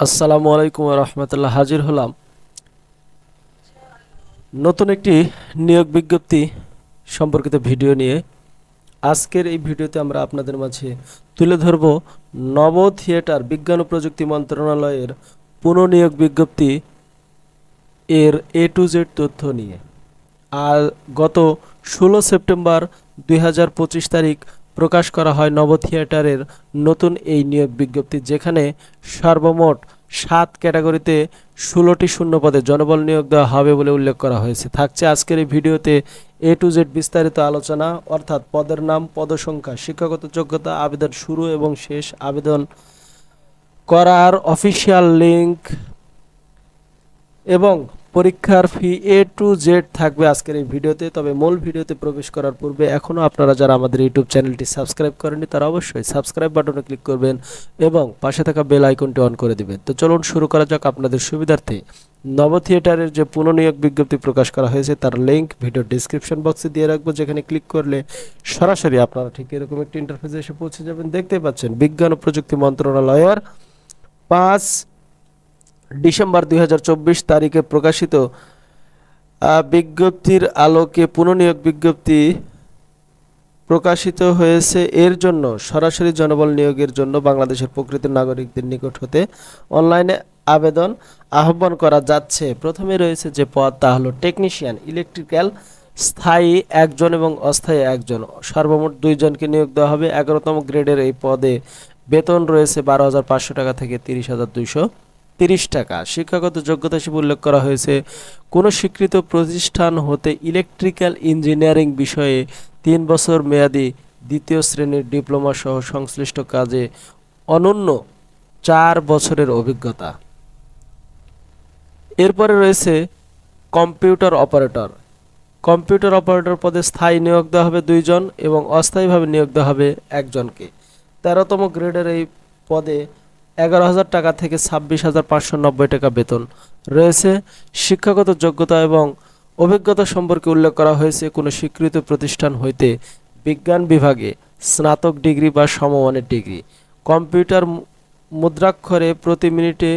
আসসালামু আলাইকুম রহমতুল্লাহ। হাজির হলাম নতুন একটি নিয়োগ বিজ্ঞপ্তি সম্পর্কিত ভিডিও নিয়ে। আজকের এই ভিডিওতে আমরা আপনাদের মাঝে তুলে ধরব নব থিয়েটার বিজ্ঞান ও প্রযুক্তি মন্ত্রণালয়ের পুনঃনিয়োগ বিজ্ঞপ্তি এর A to Z তথ্য নিয়ে। আর গত 16 সেপ্টেম্বর 2025 তারিখ প্রকাশ করা হয় নব থিয়েটারের নতুন এই নিয়োগ বিজ্ঞপ্তি, যেখানে সর্বমোট 7 ক্যাটাগরিতে 16টি শূন্য পদে জনবল নিয়োগ দেওয়া হবে বলে উল্লেখ করা হয়েছে। থাকছে আজকের এই ভিডিওতে A to Z বিস্তারিত আলোচনা, অর্থাৎ পদের নাম, পদসংখ্যা, শিক্ষাগত যোগ্যতা, আবেদন শুরু এবং শেষ, আবেদন করার অফিসিয়াল লিংক এবং পরীক্ষার ফি A to Z থাকবে আজকের এই ভিডিওতে। তবে মূল ভিডিওতে প্রবেশ করার পূর্বে এখনও আপনারা যারা আমাদের ইউটিউব চ্যানেলটি সাবস্ক্রাইব করেননি তারা অবশ্যই সাবস্ক্রাইব বাটনে ক্লিক করবেন এবং পাশে থাকা বেল আইকনটি অন করে দিবেন। তো চলুন শুরু করা যাক। আপনাদের সুবিধার্থে নব থিয়েটারের যে পুনঃনিয়োগ বিজ্ঞপ্তি প্রকাশ করা হয়েছে তার লিংক ভিডিও ডেসক্রিপশন বক্সে দিয়ে রাখবো, যেখানে ক্লিক করলে সরাসরি আপনারা ঠিক এরকম একটি ইন্টারফেসে এসে পৌঁছে যাবেন। দেখতে পাচ্ছেন বিজ্ঞান ও প্রযুক্তি মন্ত্রণালয়ের 5 ডিসেম্বর 2024 তারিখে প্রকাশিত বিজ্ঞপ্তির আলোকে পুনঃনিয়োগ বিজ্ঞপ্তি প্রকাশিত হয়েছে। এর জন্য সরাসরি জনবল নিয়োগের জন্য বাংলাদেশের প্রকৃত নাগরিকদের নিকট হতে অনলাইনে আবেদন আহ্বান করা যাচ্ছে। প্রথমে রয়েছে যে পদ, তা হলো টেকনিশিয়ান ইলেকট্রিক্যাল, স্থায়ী 1 জন এবং অস্থায়ী 1 জন, সর্বমোট 2 জনকে নিয়োগ দেওয়া হবে। 11তম গ্রেডের এই পদে বেতন রয়েছে 12,500 টাকা থেকে 30,230 টাকা। শিক্ষাগত যোগ্যতা হিসেবে উল্লেখ করা হয়েছে কোনো স্বীকৃত প্রতিষ্ঠান হতে ইলেকট্রিক্যাল ইঞ্জিনিয়ারিং বিষয়ে 3 বছর মেয়াদী 2য় শ্রেণীর ডিপ্লোমা সহ সংশ্লিষ্ট কাজে অনন্য 4 বছরের অভিজ্ঞতা। এরপরে রয়েছে কম্পিউটার অপারেটর। কম্পিউটার অপারেটর পদে স্থায়ী নিয়োগ দেওয়া হবে 2 জন এবং অস্থায়ীভাবে নিয়োগ দেওয়া হবে 1 জনকে। 13তম গ্রেডের এই পদে 11,000 টাকা থেকে 26,590 টাকা বেতন রয়েছে। শিক্ষাগত যোগ্যতা এবং অভিজ্ঞতা সম্পর্কে উল্লেখ করা হয়েছে কোনো স্বীকৃত প্রতিষ্ঠান হইতে বিজ্ঞান বিভাগে স্নাতক ডিগ্রি বা সমমানের ডিগ্রি। কম্পিউটার মুদ্রাক্ষরে প্রতি মিনিটে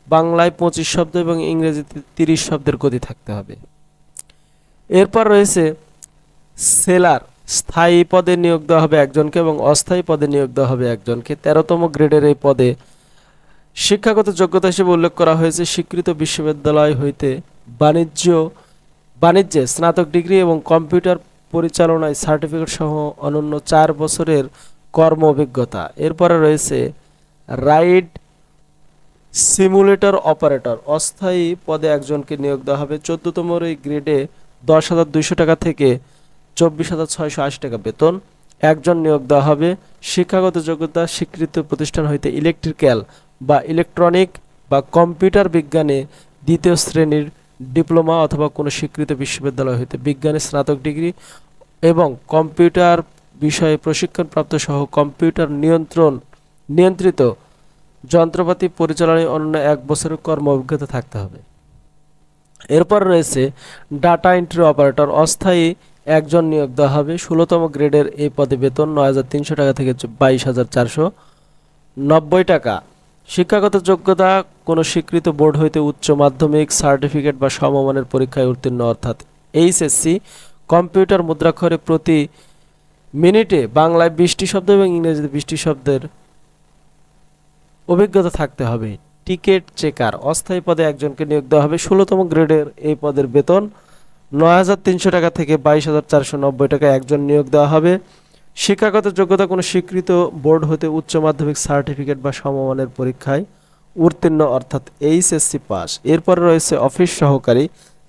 বাংলায় 25 শব্দ এবং ইংরেজিতে 30 শব্দের গতি থাকতে হবে। এরপর রয়েছে সেলার। স্থায়ী পদে নিয়োগ দেওয়া হবে 1 জনকে এবং অস্থায়ী পদে নিয়োগ দেওয়া হবে 1 জনকে। 13তম গ্রেডের এই পদে শিক্ষাগত যোগ্যতা হিসেবে উল্লেখ করা হয়েছে স্বীকৃত বিশ্ববিদ্যালয় হইতে বাণিজ্যে স্নাতক ডিগ্রি এবং কম্পিউটার পরিচালনায় সার্টিফিকেট সহ অনন্য 4 বছরের কর্ম অভিজ্ঞতা। এরপরে রয়েছে রাইড সিমুলেটর অপারেটর। অস্থায়ী পদে 1 জনকে নিয়োগ দেওয়া হবে। 14তম এই গ্রেডে 10,200 টাকা থেকে 24,680 টাকা বেতন, 1 জন নিয়োগ দেওয়া হবে। শিক্ষাগত যোগ্যতা স্বীকৃত প্রতিষ্ঠান হইতে ইলেকট্রিক্যাল বা ইলেকট্রনিক বা কম্পিউটার বিজ্ঞানে 2য় শ্রেণীর ডিপ্লোমা অথবা কোনো স্বীকৃত বিশ্ববিদ্যালয় হইতে বিজ্ঞানে স্নাতক ডিগ্রি এবং কম্পিউটার বিষয়ে প্রশিক্ষণপ্রাপ্ত সহ কম্পিউটার নিয়ন্ত্রিত যন্ত্রপাতি পরিচালনায় অন্য 1 বছরের কর্ম অভিজ্ঞতা থাকতে হবে। এরপর রয়েছে ডাটা এন্ট্রি অপারেটর। অস্থায়ী 1 জন নিয়োগ দেওয়া হবে। 16তম গ্রেডের এই পদে বেতন 9,300 টাকা থেকে 22,490 টাকা। শিক্ষাগত যোগ্যতা কোনো স্বীকৃত বোর্ড হইতে উচ্চ মাধ্যমিক সার্টিফিকেট বা সমমানের পরীক্ষায় উত্তীর্ণ, অর্থাৎ HSC। কম্পিউটার মুদ্রাক্ষরে প্রতি মিনিটে বাংলায় 20টি শব্দ এবং ইংরেজিতে 20টি শব্দের অভিজ্ঞতা থাকতে হবে। Ticket checker. অস্থায়ী পদে 1 জনকে নিয়োগ দেওয়া হবে। 16তম গ্রেডের এই পদের বেতন 9,300 টাকা থেকে 22,490 টাকা, 1 জন নিয়োগ দেওয়া হবে। শিক্ষাগত যোগ্যতা কোনো স্বীকৃত বোর্ড হতে উচ্চ মাধ্যমিক সার্টিফিকেট বা সমমানের পরীক্ষায় উত্তীর্ণ, অর্থাৎ HSC পাস। এরপর রয়েছে অফিস সহকারী।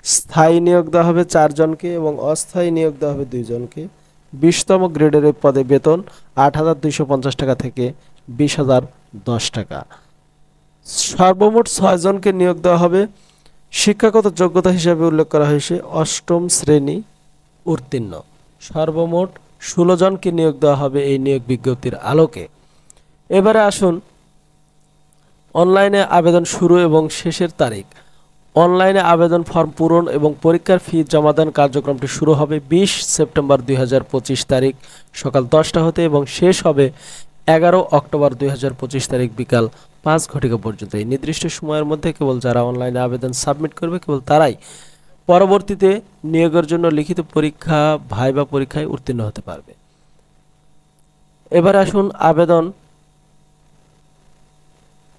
স্থায়ী নিয়োগ দেওয়া হবে 4 জনকে এবং অস্থায়ী নিয়োগ দেওয়া হবে 2 জনকে। 20তম গ্রেডের এই পদে বেতন 8,250 টাকা থেকে 20,010 টাকা। সর্বমোট 6 জনকে নিয়োগ দেওয়া হবে। শিক্ষাগত যোগ্যতা হিসাবে উল্লেখ করা হয়েছে 8ম শ্রেণী উত্তীর্ণ। সর্বমোট 16 জনকে নিয়োগ দেওয়া হবে এই নিয়োগ বিজ্ঞপ্তির আলোকে। এবারে আসুন অনলাইনে আবেদন শুরু এবং শেষের তারিখ। অনলাইনে আবেদন ফর্ম পূরণ এবং পরীক্ষার ফি জমাদান কার্যক্রমটি শুরু হবে 20 সেপ্টেম্বর 2025 তারিখ সকাল 10টা হতে এবং শেষ হবে 11 অক্টোবর 2025 তারিখ বিকাল 5 ঘটিকা পর্যন্ত। এই নির্দিষ্ট সময়ের মধ্যে কেবল যারা অনলাইনে আবেদন সাবমিট করবে কেবল তারাই পরবর্তীতে নিয়োগের জন্য লিখিত পরীক্ষা ভাইবা পরীক্ষায় উত্তীর্ণ হতে পারবে। এবার আসুন আবেদন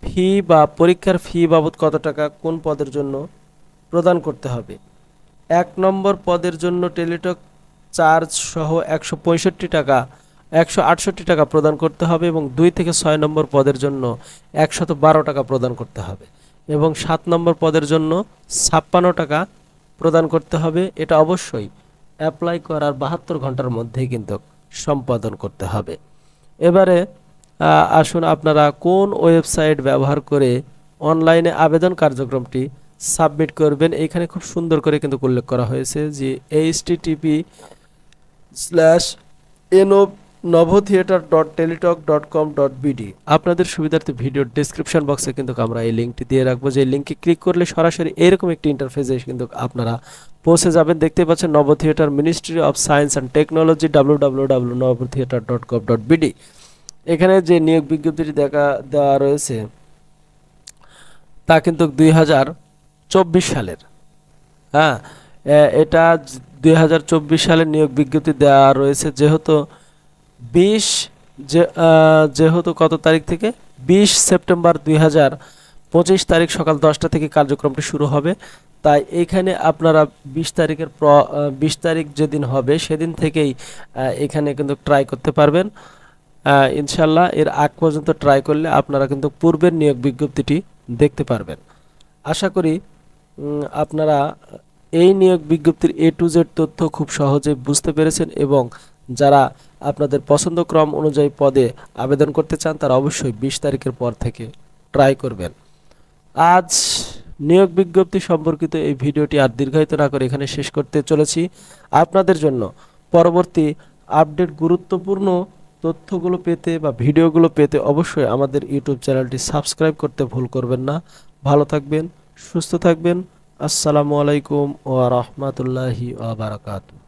ফি বা পরীক্ষার ফি বাবদ কত টাকা কোন পদের জন্য প্রদান করতে হবে। 1 নম্বর পদের জন্য টেলিটক চার্জ সহ 168 টাকা প্রদান করতে হবে এবং 2 থেকে 6 নম্বর পদের জন্য 112 টাকা প্রদান করতে হবে এবং 7 নম্বর পদের জন্য 56 টাকা প্রদান করতে হবে। এটা অবশ্যই অ্যাপ্লাই করার 72 ঘন্টার মধ্যেই কিন্তু সম্পাদন করতে হবে। এবারে আসুন আপনারা কোন ওয়েবসাইট ব্যবহার করে অনলাইনে আবেদন কার্যক্রমটি সাবমিট করবেন। এখানে খুব সুন্দর করে কিন্তু উল্লেখ করা হয়েছে যে http://novotheater.teletalk.com.bd। আপনাদের সুবিধার্থে ভিডিওর ডেসক্রিপশন বক্সে কিন্তু আমরা এই লিঙ্কটি দিয়ে রাখবো, যে লিঙ্কে ক্লিক করলে সরাসরি এরকম একটি ইন্টারফেসে কিন্তু আপনারা পৌঁছে যাবেন। দেখতে পাচ্ছেন Novo theatre, ministry of science and technology, www.novotheater.gov.bd। এখানে যে নিয়োগ বিজ্ঞপ্তিটি দেওয়া রয়েছে তা কিন্তু 2024 সালের, হ্যাঁ এটা 2024 সালের নিয়োগ বিজ্ঞপ্তি দেওয়া রয়েছে। যেহেতু কত তারিখ থেকে 20 সেপ্টেম্বর 2025 তারিখ সকাল 10টা থেকে কার্যক্রমটি শুরু হবে। তাই এইখানে আপনারা 20 তারিখ যেদিন হবে সেদিন থেকেই এখানে কিন্তু ট্রাই করতে পারবেন ইনশাল্লাহ। এর আগ পর্যন্ত ট্রাই করলে আপনারা কিন্তু পূর্বের নিয়োগ বিজ্ঞপ্তিটি দেখতে পারবেন। আশা করি আপনারা এই নিয়োগ বিজ্ঞপ্তির A to Z তথ্য খুব সহজে বুঝতে পেরেছেন এবং যারা আপনাদের পছন্দক্রম অনুযায়ী পদে আবেদন করতে চান তারা অবশ্যই 20 তারিখের পর থেকে ট্রাই করবেন। আজ নিয়োগ বিজ্ঞপ্তি সম্পর্কিত এই ভিডিওটি আর দীর্ঘায়িত না করে এখানে শেষ করতে চলেছি। আপনাদের জন্য পরবর্তী আপডেট গুরুত্বপূর্ণ তথ্যগুলো পেতে বা ভিডিওগুলো পেতে অবশ্যই আমাদের ইউটিউব চ্যানেলটি সাবস্ক্রাইব করতে ভুল করবেন না। ভালো থাকবেন, সুস্থ থাকবেন। আসসালামু আলাইকুম ওয়া রাহমাতুল্লাহি ওয়া বারাকাতুহু।